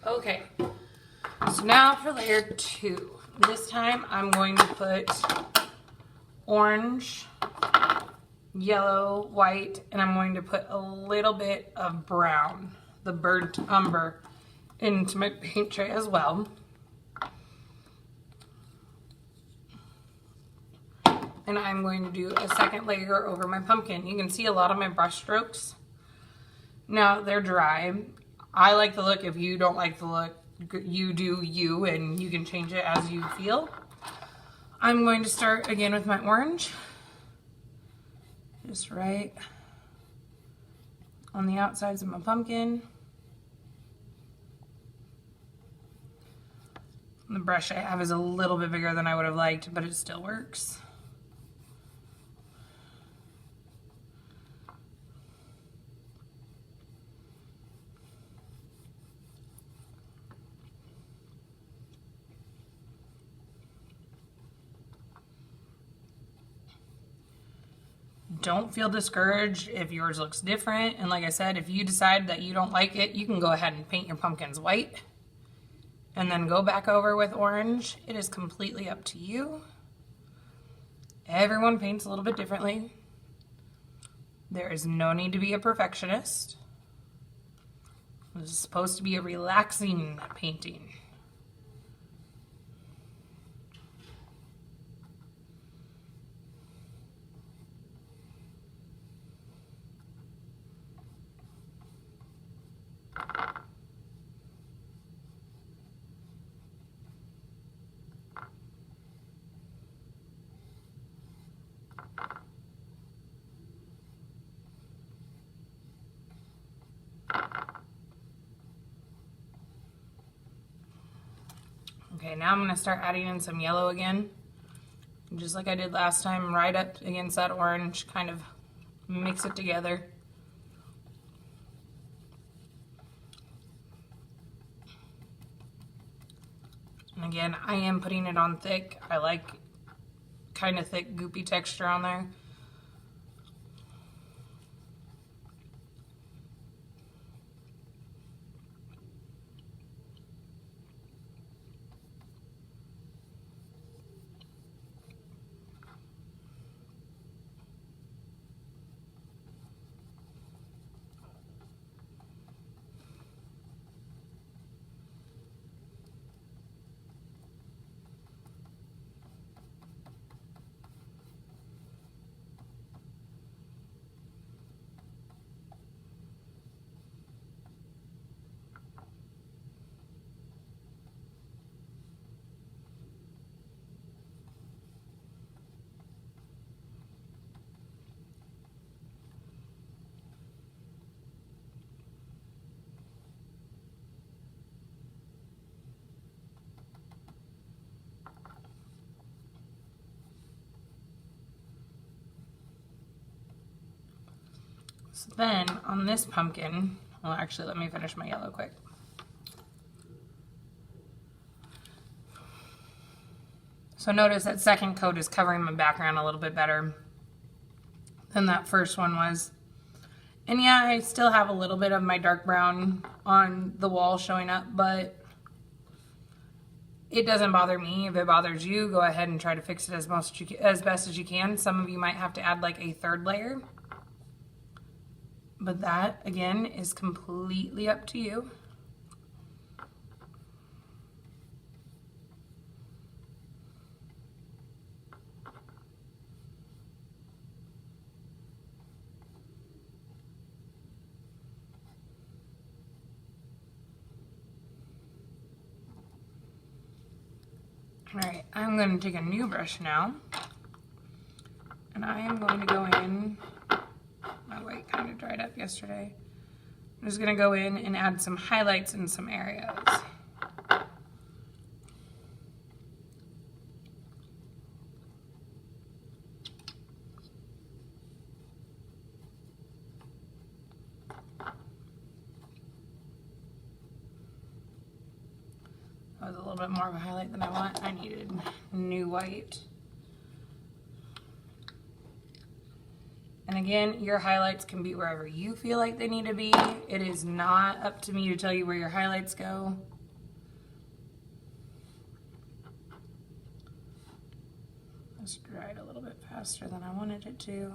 Okay, so now for layer 2. This time I'm going to put orange, yellow, white, and I'm going to put a little bit of brown, the burnt umber, into my paint tray as well. And I'm going to do a second layer over my pumpkin. You can see a lot of my brush strokes. Now they're dry. I like the look. If you don't like the look, you do you, and you can change it as you feel. I'm going to start again with my orange. Just right on the outsides of my pumpkin. The brush I have is a little bit bigger than I would have liked, but it still works. Don't feel discouraged if yours looks different. And like I said, if you decide that you don't like it, you can go ahead and paint your pumpkins white and then go back over with orange. It is completely up to you. Everyone paints a little bit differently. There is no need to be a perfectionist. This is supposed to be a relaxing painting. Okay, now I'm going to start adding in some yellow again. Just like I did last time, right up against that orange, kind of mix it together. And again, I am putting it on thick. I like kind of thick, goopy texture on there. So then on this pumpkin, well, actually, let me finish my yellow quick. So notice that second coat is covering my background a little bit better than that first one was. And yeah, I still have a little bit of my dark brown on the wall showing up, but it doesn't bother me. If it bothers you, go ahead and try to fix it as best as you can. Some of you might have to add like a third layer. But that, again, is completely up to you. All right, I'm going to take a new brush now. And I am going to go in. My white kind of dried up yesterday. I'm just going to go in and add some highlights in some areas. That was a little bit more of a highlight than I want. I needed new white. And again, your highlights can be wherever you feel like they need to be. It is not up to me to tell you where your highlights go. This dried a little bit faster than I wanted it to.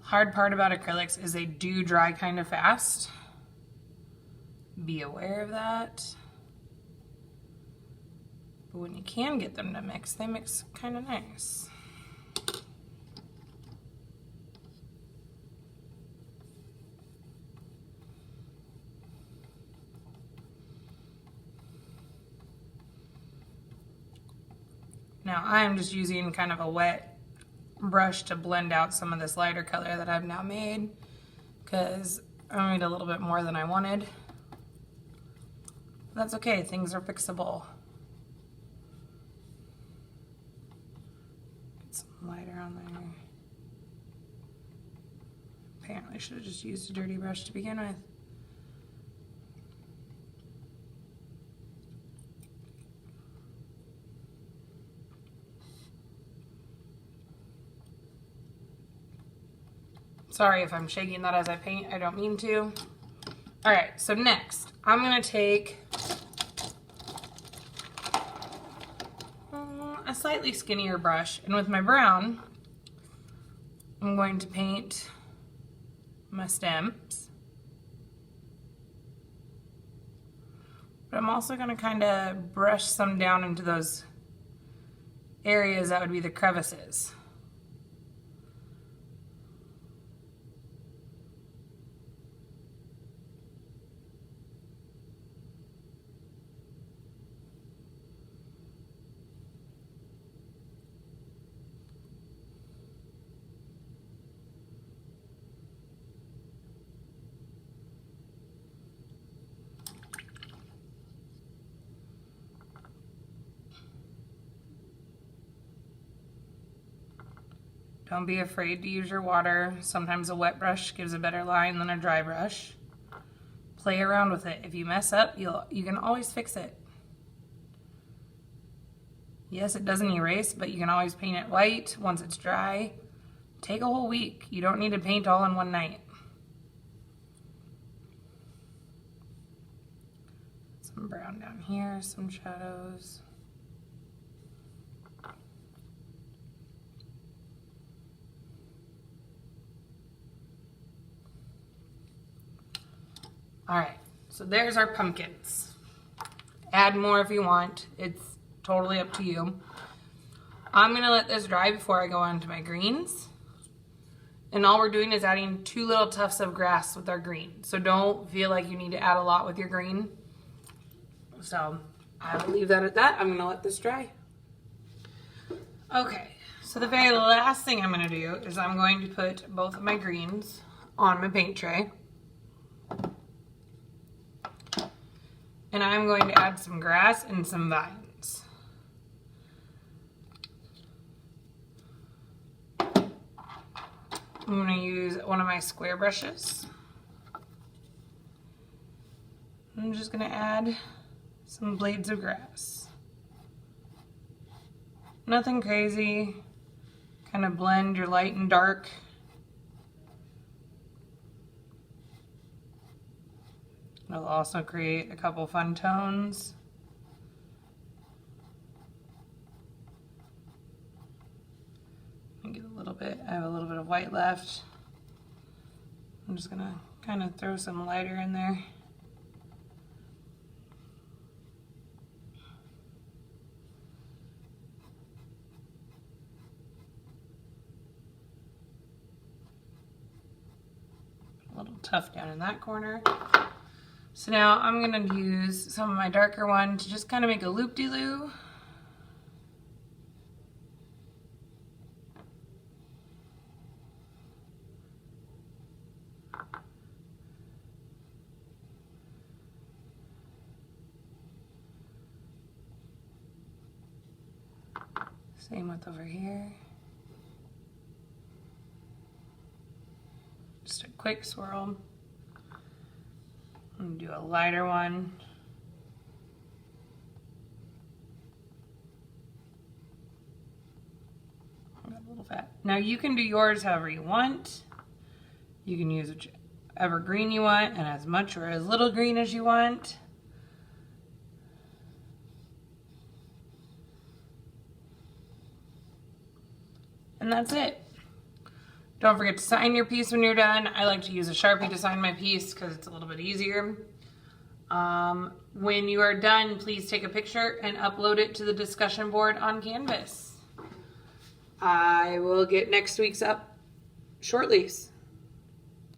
Hard part about acrylics is they do dry kind of fast. Be aware of that. But when you can get them to mix, they mix kind of nice. Now I am just using kind of a wet brush to blend out some of this lighter color that I've now made, because I made a little bit more than I wanted. That's okay, things are fixable. Get some lighter on there. Apparently I should have just used a dirty brush to begin with. Sorry if I'm shaking that as I paint, I don't mean to. All right, so next, I'm gonna take a slightly skinnier brush, and with my brown, I'm going to paint my stems. But I'm also gonna kind of brush some down into those areas that would be the crevices. Don't be afraid to use your water. Sometimes a wet brush gives a better line than a dry brush. Play around with it. If you mess up, you can always fix it. Yes, it doesn't erase, but you can always paint it white once it's dry. Take a whole week. You don't need to paint all in one night. Some brown down here, some shadows. All right, so there's our pumpkins. Add more if you want. It's totally up to you. I'm gonna let this dry before I go on to my greens. And all we're doing is adding 2 little tufts of grass with our green. So don't feel like you need to add a lot with your green. So I will leave that at that. I'm gonna let this dry. Okay, so the very last thing I'm gonna do is I'm going to put both of my greens on my paint tray. And I'm going to add some grass and some vines. I'm going to use one of my square brushes. I'm just going to add some blades of grass. Nothing crazy. Kind of blend your light and dark. It'll also create a couple fun tones. Get a little bit, I have a little bit of white left. I'm just gonna kind of throw some lighter in there. A little tuft down in that corner. So now I'm going to use some of my darker one to just kind of make a loop-de-loo. Same with over here. Just a quick swirl. I'm gonna do a lighter one. Got a little fat. Now you can do yours however you want. You can use whichever green you want and as much or as little green as you want. And that's it. Don't forget to sign your piece when you're done. I like to use a Sharpie to sign my piece because it's a little bit easier. When you are done, please take a picture and upload it to the discussion board on Canvas. I will get next week's up shortly.